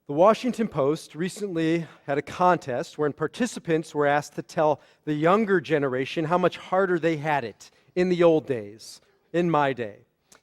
The Washington Post recently had a contest wherein participants were asked to tell the younger generation how much harder they had it in the old days, in my day.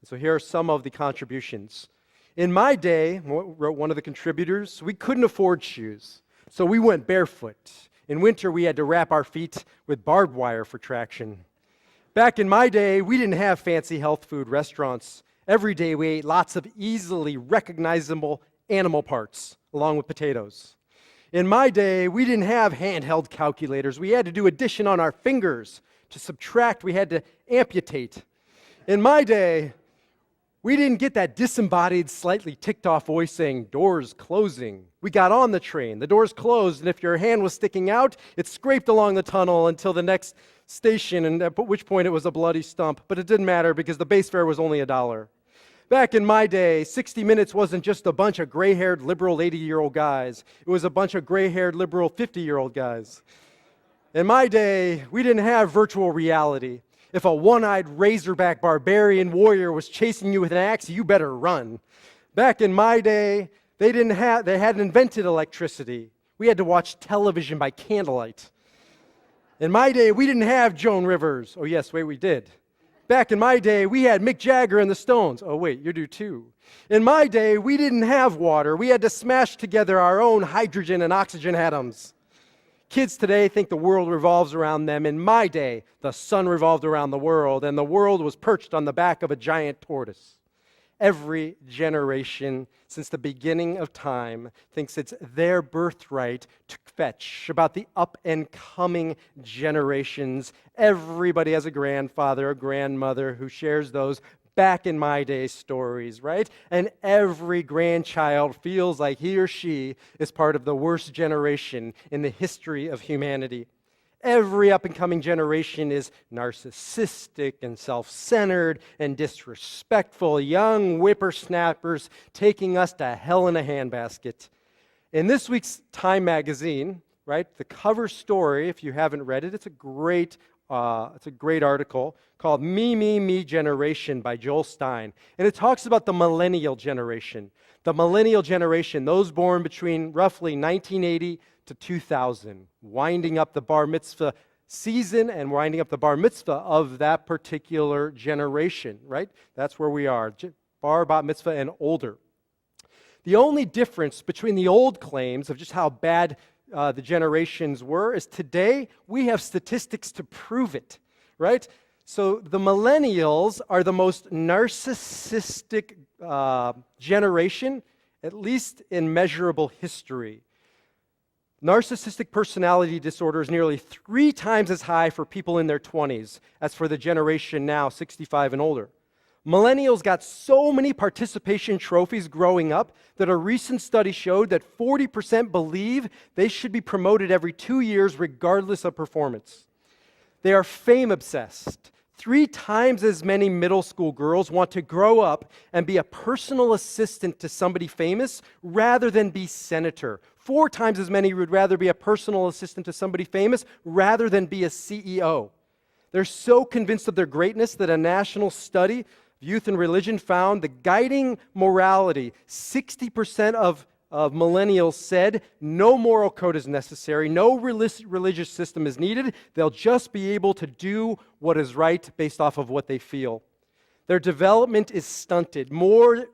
So here are some of the contributions. In my day, wrote one of the contributors, we couldn't afford shoes, so we went barefoot. In winter, we had to wrap our feet with barbed wire for traction. Back in my day, we didn't have fancy health food restaurants. Every day, we ate lots of easily recognizable animal parts, along with potatoes. In my day, we didn't have handheld calculators. We had to do addition on our fingers. To subtract, we had to amputate. In my day, we didn't get that disembodied, slightly ticked-off voice saying, "Doors closing." We got on the train, the doors closed, and if your hand was sticking out, it scraped along the tunnel until the next station, and at which point it was a bloody stump. But it didn't matter because the base fare was only $1. Back in my day, 60 Minutes wasn't just a bunch of gray-haired liberal 80-year-old guys. It was a bunch of gray-haired liberal 50-year-old guys. In my day, we didn't have virtual reality. If a one-eyed razorback barbarian warrior was chasing you with an axe, you better run. Back in my day, they hadn't invented electricity. We had to watch television by candlelight. In my day, we didn't have Joan Rivers. Oh yes, wait, we did. Back in my day, we had Mick Jagger and the Stones. Oh wait, you do too. In my day, we didn't have water. We had to smash together our own hydrogen and oxygen atoms. Kids today think the world revolves around them. In my day, the sun revolved around the world, and the world was perched on the back of a giant tortoise. Every generation since the beginning of time thinks it's their birthright to fetch about the up-and-coming generations. Everybody has a grandfather, a grandmother who shares those back in my day stories, right? And every grandchild feels like he or she is part of the worst generation in the history of humanity. Every up-and-coming generation is narcissistic and self-centered and disrespectful, young whippersnappers taking us to hell in a handbasket. In this week's Time magazine, right, the cover story, if you haven't read it, it's a great article called Me Generation by Joel Stein. And it talks about the millennial generation. The millennial generation, those born between roughly 1980 to 2000, winding up the bar mitzvah season and winding up the bar mitzvah of that particular generation, right? That's where we are, bat mitzvah and older. The only difference between the old claims of just how bad the generations were is today we have statistics to prove it, right? So the millennials are the most narcissistic generation, at least in measurable history. Narcissistic personality disorder is nearly 3 times as high for people in their 20s as for the generation now 65 and older. Millennials got so many participation trophies growing up that a recent study showed that 40% believe they should be promoted every 2 years regardless of performance. They are fame obsessed. 3 times as many middle school girls want to grow up and be a personal assistant to somebody famous rather than be senator. 4 times as many would rather be a personal assistant to somebody famous rather than be a CEO. They're so convinced of their greatness that a national study of youth and religion found the guiding morality. 60% of millennials said no moral code is necessary, no religious system is needed. They'll just be able to do what is right based off of what they feel. Their development is stunted. More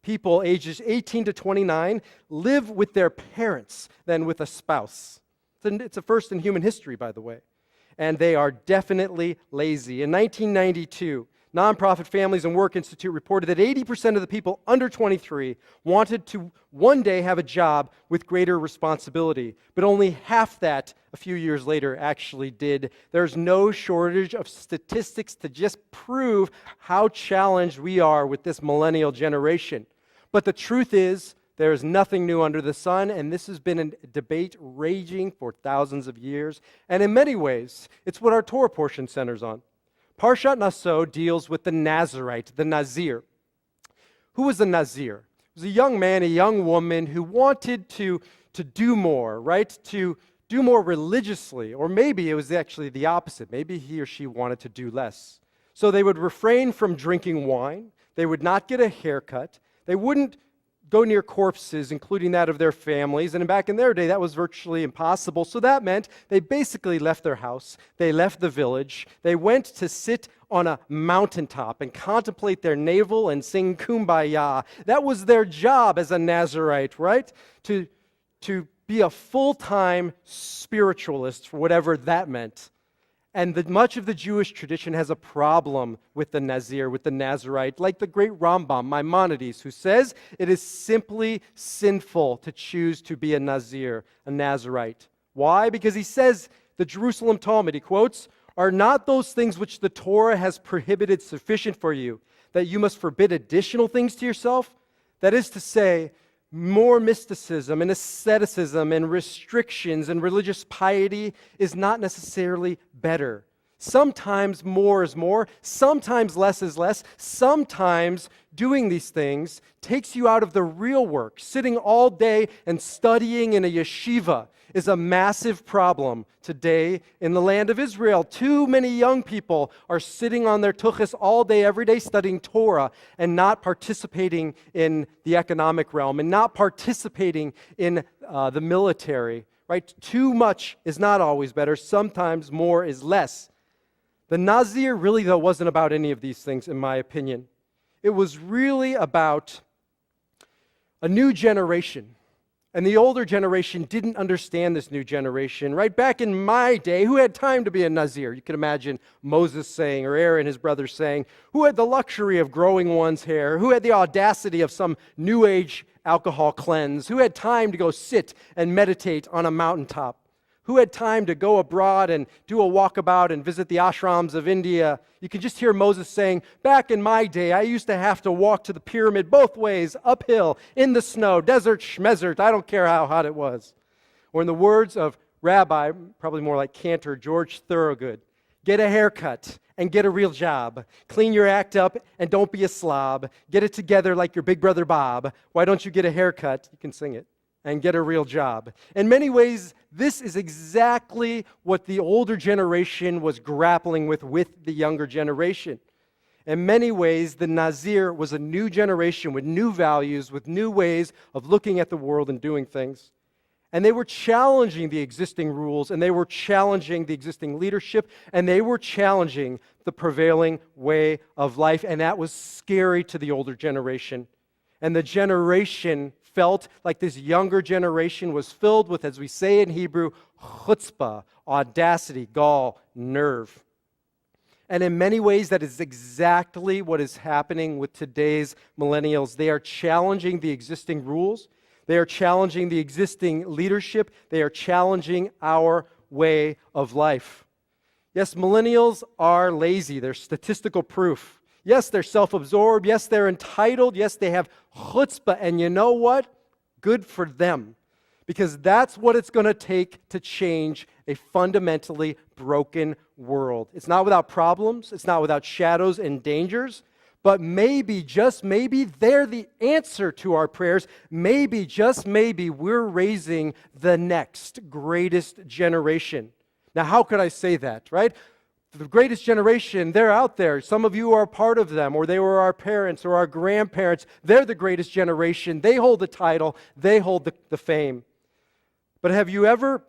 people ages 18 to 29 live with their parents than with a spouse. It's a first in human history, by the way. And they are definitely lazy. In 1992, Nonprofit Families and Work Institute reported that 80% of the people under 23 wanted to one day have a job with greater responsibility, but only half that a few years later actually did. There's no shortage of statistics to just prove how challenged we are with this millennial generation. But the truth is, there is nothing new under the sun, and this has been a debate raging for thousands of years. And in many ways, it's what our Torah portion centers on. Parashat Naso deals with the Nazirite, the Nazir. Who was a Nazir? It was a young man, a young woman who wanted to do more, right? To do more religiously, or maybe it was actually the opposite. Maybe he or she wanted to do less. So they would refrain from drinking wine. They would not get a haircut. They wouldn't go near corpses, including that of their families. And back in their day, that was virtually impossible. So that meant they basically left their house. They left the village. They went to sit on a mountaintop and contemplate their navel and sing Kumbaya. That was their job as a Nazirite, right? To be a full-time spiritualist, for whatever that meant. And much of the Jewish tradition has a problem with the Nazir, with the Nazirite, like the great Rambam, Maimonides, who says it is simply sinful to choose to be a Nazir, a Nazirite. Why? Because he says, the Jerusalem Talmud, he quotes, "Are not those things which the Torah has prohibited sufficient for you, that you must forbid additional things to yourself?" That is to say, more mysticism and asceticism and restrictions and religious piety is not necessarily better. Sometimes more is more, sometimes less is less, sometimes doing these things takes you out of the real work. Sitting all day and studying in a yeshiva is a massive problem today in the land of Israel. Too many young people are sitting on their tuchus all day, every day, studying Torah and not participating in the economic realm and not participating in the military. Right? Too much is not always better. Sometimes more is less. The Nazir really, though, wasn't about any of these things, in my opinion. It was really about a new generation. And the older generation didn't understand this new generation. Right back in my day, who had time to be a Nazir? You can imagine Moses saying, or Aaron, his brother, saying, who had the luxury of growing one's hair? Who had the audacity of some new age alcohol cleanse? Who had time to go sit and meditate on a mountaintop? Who had time to go abroad and do a walkabout and visit the ashrams of India? You can just hear Moses saying, back in my day, I used to have to walk to the pyramid both ways, uphill, in the snow, desert, schmezert, I don't care how hot it was. Or in the words of Rabbi, probably more like Cantor, George Thorogood, get a haircut and get a real job. Clean your act up and don't be a slob. Get it together like your big brother Bob. Why don't you get a haircut? You can sing it. And get a real job. In many ways, this is exactly what the older generation was grappling with the younger generation. In many ways, the Nazir was a new generation with new values, with new ways of looking at the world and doing things. And they were challenging the existing rules, and they were challenging the existing leadership, and they were challenging the prevailing way of life, and that was scary to the older generation. And the generation felt like this younger generation was filled with, as we say in Hebrew, chutzpah, audacity, gall, nerve. And in many ways, that is exactly what is happening with today's millennials. They are challenging the existing rules. They are challenging the existing leadership. They are challenging our way of life. Yes, millennials are lazy. They're statistical proof. Yes, they're self-absorbed. Yes, they're entitled. Yes, they have chutzpah. And you know what? Good for them. Because that's what it's going to take to change a fundamentally broken world. It's not without problems. It's not without shadows and dangers. But maybe, just maybe, they're the answer to our prayers. Maybe, just maybe, we're raising the next greatest generation. Now, how could I say that, right? The greatest generation, they're out there. Some of you are part of them, or they were our parents or our grandparents. They're the greatest generation. They hold the title. They hold the fame. But have you ever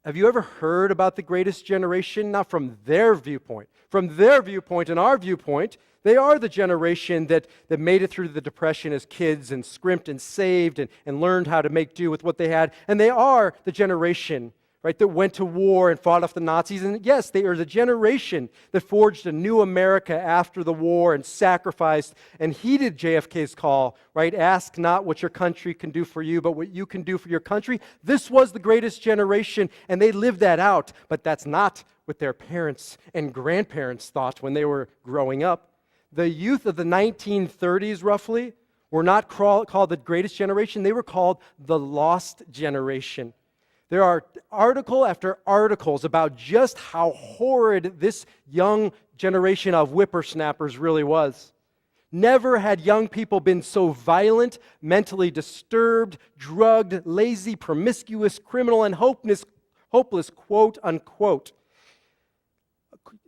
heard about the greatest generation? Not from their viewpoint. From their viewpoint and our viewpoint, they are the generation that made it through the Depression as kids and scrimped and saved and learned how to make do with what they had. And they are the generation, right, that went to war and fought off the Nazis. And yes, they are the generation that forged a new America after the war and sacrificed and heeded JFK's call, right? Ask not what your country can do for you, but what you can do for your country. This was the greatest generation, and they lived that out. But that's not what their parents and grandparents thought when they were growing up. The youth of the 1930s, roughly, were not called the greatest generation. They were called the lost generation. There are article after articles about just how horrid this young generation of whippersnappers really was. Never had young people been so violent, mentally disturbed, drugged, lazy, promiscuous, criminal, and hopeless, quote unquote.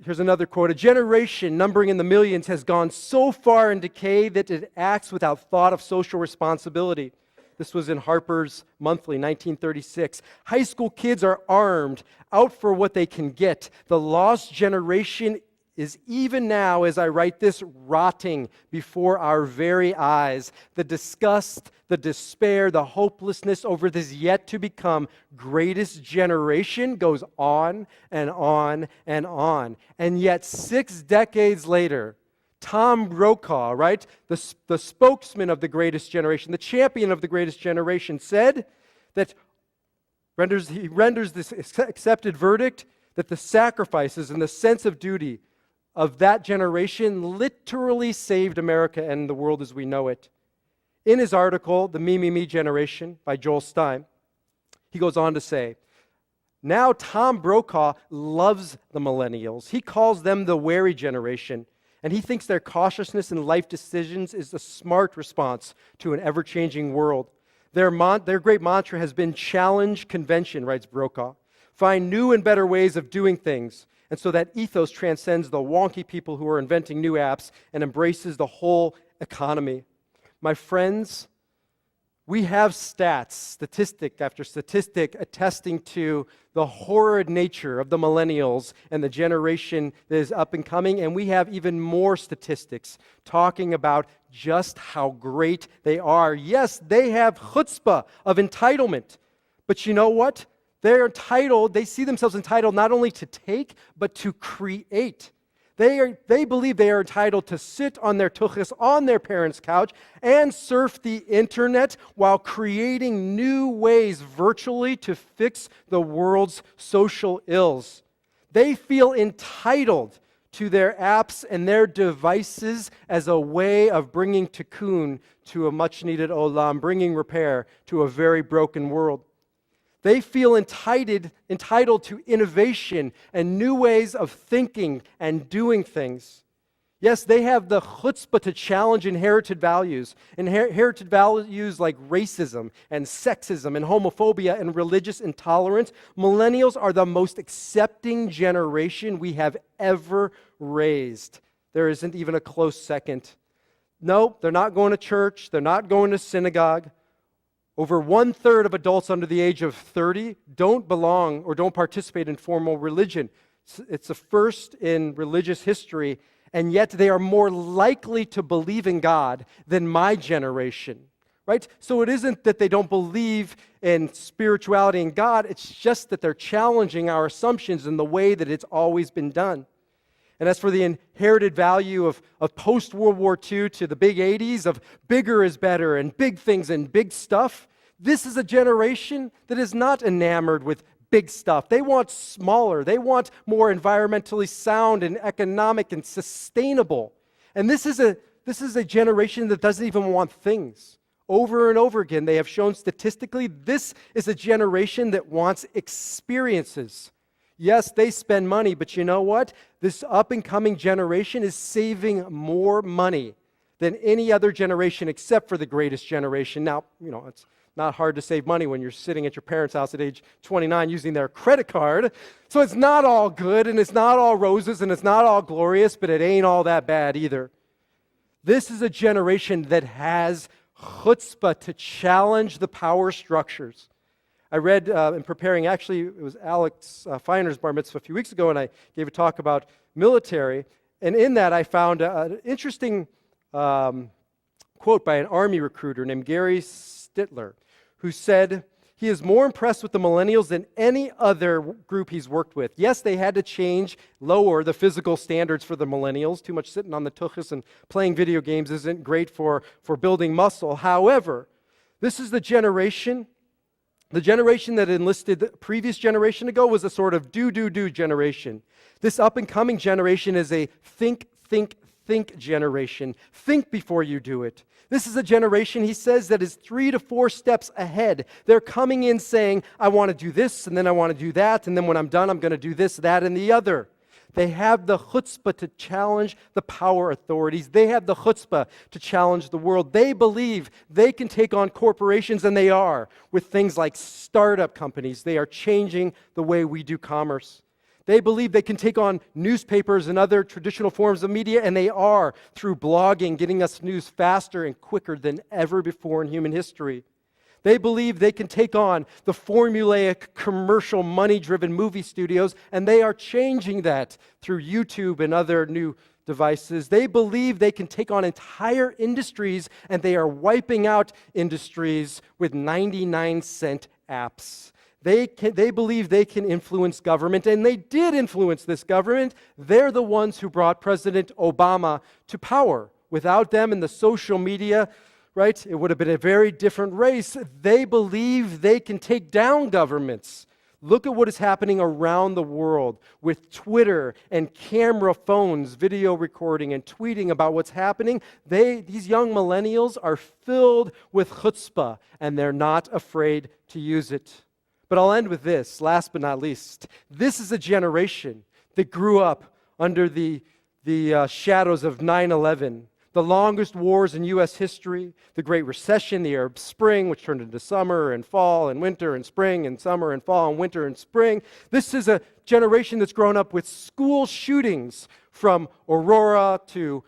Here's another quote. A generation numbering in the millions has gone so far in decay that it acts without thought of social responsibility. This was in Harper's Monthly, 1936. High school kids are armed, out for what they can get. The lost generation is even now, as I write this, rotting before our very eyes. The disgust, the despair, the hopelessness over this yet to become greatest generation goes on and on and on. And yet 6 decades later, Tom Brokaw, right, the spokesman of the greatest generation, the champion of the greatest generation, said that he renders this accepted verdict that the sacrifices and the sense of duty of that generation literally saved America and the world as we know it. In his article, The Me Generation by Joel Stein, he goes on to say, now Tom Brokaw loves the millennials. He calls them the wary generation, and he thinks their cautiousness in life decisions is a smart response to an ever-changing world. Their great mantra has been challenge convention, writes Brokaw. Find new and better ways of doing things. And so that ethos transcends the wonky people who are inventing new apps and embraces the whole economy. My friends, we have stats, statistic after statistic, attesting to the horrid nature of the millennials and the generation that is up and coming. And we have even more statistics talking about just how great they are. Yes, they have chutzpah of entitlement. But you know what? They're entitled, they see themselves entitled not only to take, but to create. They believe they are entitled to sit on their tuchus, on their parents' couch, and surf the internet while creating new ways virtually to fix the world's social ills. They feel entitled to their apps and their devices as a way of bringing tikkun to a much-needed olam, bringing repair to a very broken world. They feel entitled to innovation and new ways of thinking and doing things. Yes, they have the chutzpah to challenge inherited values. Inherited values like racism and sexism and homophobia and religious intolerance. Millennials are the most accepting generation we have ever raised. There isn't even a close second. No, they're not going to church. They're not going to synagogue. Over 1/3 of adults under the age of 30 don't belong or don't participate in formal religion. It's a first in religious history, and yet they are more likely to believe in God than my generation, right? So it isn't that they don't believe in spirituality and God, it's just that they're challenging our assumptions in the way that it's always been done. And as for the inherited value of post-World War II to the big 80s, of bigger is better and big things and big stuff, this is a generation that is not enamored with big stuff. They want smaller. They want more environmentally sound and economic and sustainable. And this is a generation that doesn't even want things. Over and over again, they have shown statistically this is a generation that wants experiences. Yes, they spend money, but you know what? This up-and-coming generation is saving more money than any other generation except for the greatest generation. Now, it's not hard to save money when you're sitting at your parents' house at age 29 using their credit card. So it's not all good, and it's not all roses, and it's not all glorious, but it ain't all that bad either. This is a generation that has chutzpah to challenge the power structures. I read in preparing, actually, it was Alex Feiner's bar mitzvah a few weeks ago, and I gave a talk about military. And in that, I found an interesting quote by an Army recruiter named Gary Stittler, who said he is more impressed with the millennials than any other group he's worked with. Yes, they had to lower the physical standards for the millennials. Too much sitting on the tuchus and playing video games isn't great for building muscle. However, this is the generation that enlisted the previous generation ago was a sort of do generation. This up-and-coming generation is a think generation. Think before you do it. This is a generation, he says, that is 3 to 4 steps ahead. They're coming in saying, I want to do this, and then I want to do that, and then when I'm done, I'm going to do this, that, and the other. They have the chutzpah to challenge the power authorities. They have the chutzpah to challenge the world. They believe they can take on corporations, and they are, with things like startup companies. They are changing the way we do commerce. They believe they can take on newspapers and other traditional forms of media, and they are, through blogging, getting us news faster and quicker than ever before in human history. They believe they can take on the formulaic, commercial, money-driven movie studios, and they are changing that through YouTube and other new devices. They believe they can take on entire industries, and they are wiping out industries with 99-cent apps. They believe they can influence government, and they did influence this government. They're the ones who brought President Obama to power. Without them and the social media, right, it would have been a very different race. They believe they can take down governments. Look at what is happening around the world with Twitter and camera phones, video recording and tweeting about what's happening. These young millennials are filled with chutzpah, and they're not afraid to use it. But I'll end with this, last but not least. This is a generation that grew up under the shadows of 9/11, the longest wars in U.S. history, the Great Recession, the Arab Spring, which turned into summer and fall and winter and spring and summer and fall and winter and spring. This is a generation that's grown up with school shootings from Aurora to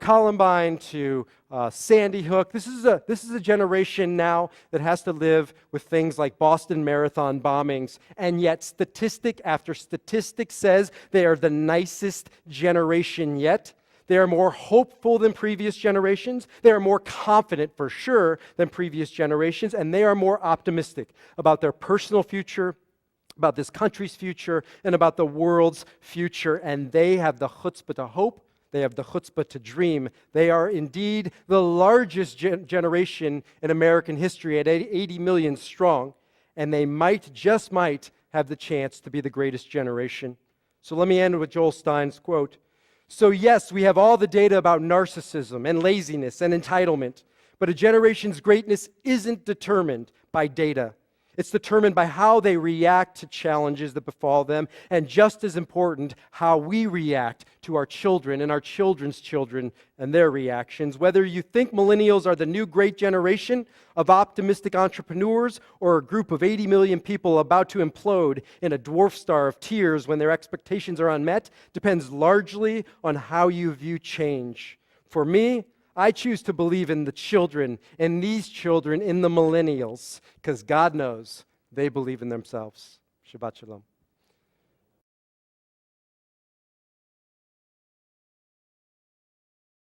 Columbine to Sandy Hook. This is a generation now that has to live with things like Boston Marathon bombings, and yet statistic after statistic says they are the nicest generation yet. They are more hopeful than previous generations. They are more confident, for sure, than previous generations, and they are more optimistic about their personal future, about this country's future, and about the world's future. And they have the chutzpah to hope. They have the chutzpah to dream. They are indeed the largest generation in American history at 80 million strong, and they just might have the chance to be the greatest generation. So let me end with Joel Stein's quote. So yes, we have all the data about narcissism and laziness and entitlement, but a generation's greatness isn't determined by data. It's determined by how they react to challenges that befall them, and just as important, how we react to our children and our children's children and their reactions. Whether you think millennials are the new great generation of optimistic entrepreneurs or a group of 80 million people about to implode in a dwarf star of tears when their expectations are unmet, depends largely on how you view change. For me, I choose to believe in the children, in these children, in the millennials, because God knows they believe in themselves. Shabbat shalom.